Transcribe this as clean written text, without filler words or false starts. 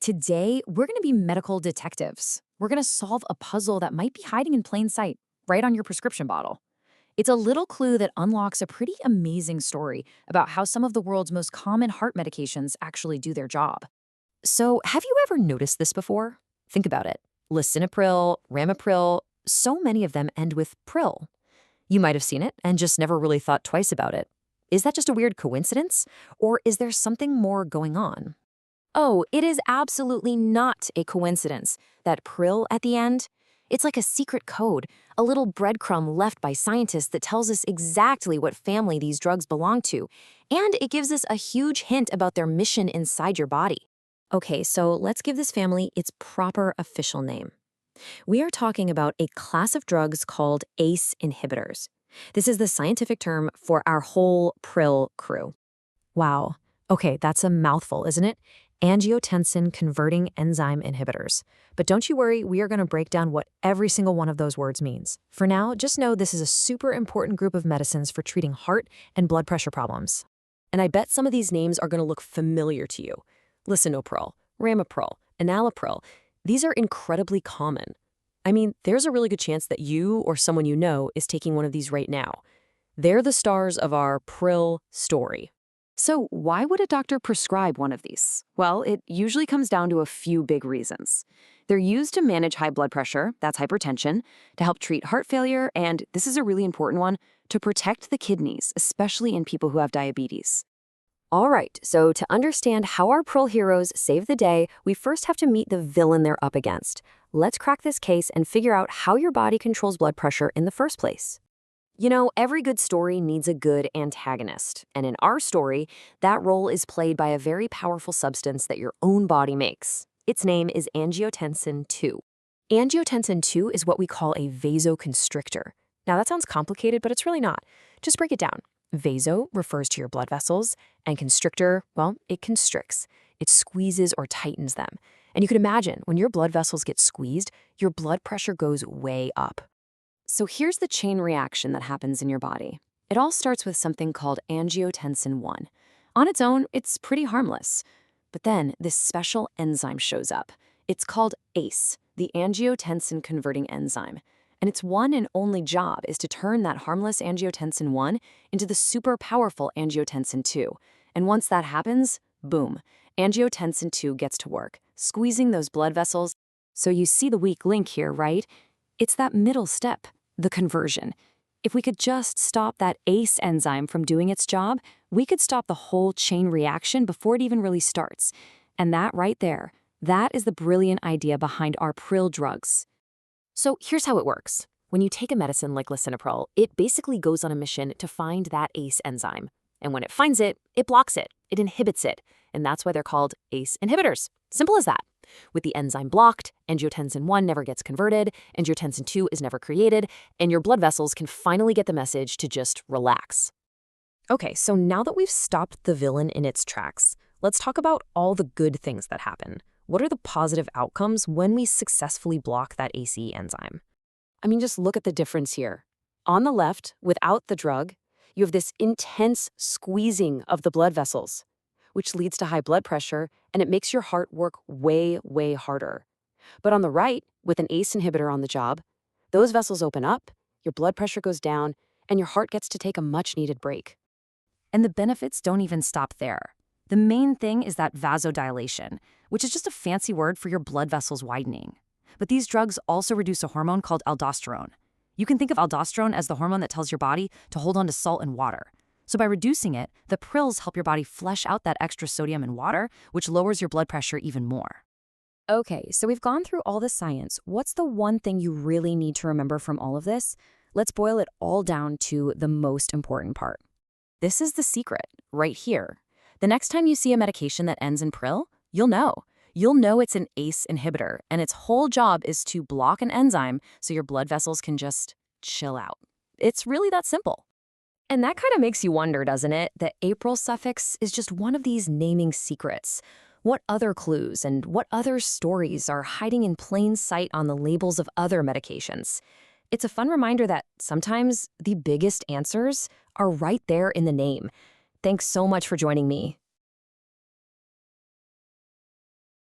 Today, we're going to be medical detectives. We're going to solve a puzzle that might be hiding in plain sight, right on your prescription bottle. It's a little clue that unlocks a pretty amazing story about how some of the world's most common heart medications actually do their job. So, have you ever noticed this before? Think about it. Lisinopril, ramipril, so many of them end with pril. You might have seen it and just never really thought twice about it. Is that just a weird coincidence? Or is there something more going on? Oh, it is absolutely not a coincidence. That pril at the end, it's like a secret code, a little breadcrumb left by scientists that tells us exactly what family these drugs belong to, and it gives us a huge hint about their mission inside your body. Okay, so let's give this family its proper official name. We are talking about a class of drugs called ACE inhibitors. This is the scientific term for our whole pril crew. Wow. Okay, that's a mouthful, isn't it? Angiotensin-converting enzyme inhibitors. But don't you worry, we are going to break down what every single one of those words means. For now, just know this is a super important group of medicines for treating heart and blood pressure problems. And I bet some of these names are going to look familiar to you. Lisinopril, ramipril, enalapril, these are incredibly common. I mean, there's a really good chance that you or someone you know is taking one of these right now. They're the stars of our pril story. So why would a doctor prescribe one of these? Well, it usually comes down to a few big reasons. They're used to manage high blood pressure, that's hypertension, to help treat heart failure, and this is a really important one, to protect the kidneys, especially in people who have diabetes. All right, so to understand how our pril heroes save the day, we first have to meet the villain they're up against. Let's crack this case and figure out how your body controls blood pressure in the first place. You know, every good story needs a good antagonist, and in our story, that role is played by a very powerful substance that your own body makes. Its name is angiotensin II. Angiotensin II is what we call a vasoconstrictor. Now that sounds complicated, but it's really not. Just break it down. Vaso refers to your blood vessels, and constrictor, well, it constricts. It squeezes or tightens them. And you can imagine, when your blood vessels get squeezed, your blood pressure goes way up. So here's the chain reaction that happens in your body. It all starts with something called angiotensin I. On its own, it's pretty harmless. But then this special enzyme shows up. It's called ACE, the angiotensin-converting enzyme. And its one and only job is to turn that harmless angiotensin I into the super powerful angiotensin II. And once that happens, boom, angiotensin II gets to work, squeezing those blood vessels. So you see the weak link here, right? It's that middle step, the conversion. If we could just stop that ACE enzyme from doing its job, we could stop the whole chain reaction before it even really starts. And that right there, that is the brilliant idea behind our pril drugs. So here's how it works. When you take a medicine like lisinopril, it basically goes on a mission to find that ACE enzyme. And when it finds it, it blocks it, it inhibits it. And that's why they're called ACE inhibitors. Simple as that. With the enzyme blocked, angiotensin I never gets converted, angiotensin II is never created, and your blood vessels can finally get the message to just relax. Okay, so now that we've stopped the villain in its tracks, let's talk about all the good things that happen. What are the positive outcomes when we successfully block that ACE enzyme? I mean, just look at the difference here. On the left, without the drug, you have this intense squeezing of the blood vessels, which leads to high blood pressure, and it makes your heart work way, way harder. But on the right, with an ACE inhibitor on the job, those vessels open up, your blood pressure goes down, and your heart gets to take a much-needed break. And the benefits don't even stop there. The main thing is that vasodilation, which is just a fancy word for your blood vessels widening. But these drugs also reduce a hormone called aldosterone. You can think of aldosterone as the hormone that tells your body to hold on to salt and water. So by reducing it, the prils help your body flush out that extra sodium in water, which lowers your blood pressure even more. Okay, so we've gone through all the science. What's the one thing you really need to remember from all of this? Let's boil it all down to the most important part. This is the secret, right here. The next time you see a medication that ends in pril, you'll know. You'll know it's an ACE inhibitor, and its whole job is to block an enzyme so your blood vessels can just chill out. It's really that simple. And that kind of makes you wonder, doesn't it? The April suffix is just one of these naming secrets. What other clues and what other stories are hiding in plain sight on the labels of other medications? It's a fun reminder that sometimes the biggest answers are right there in the name. Thanks so much for joining me.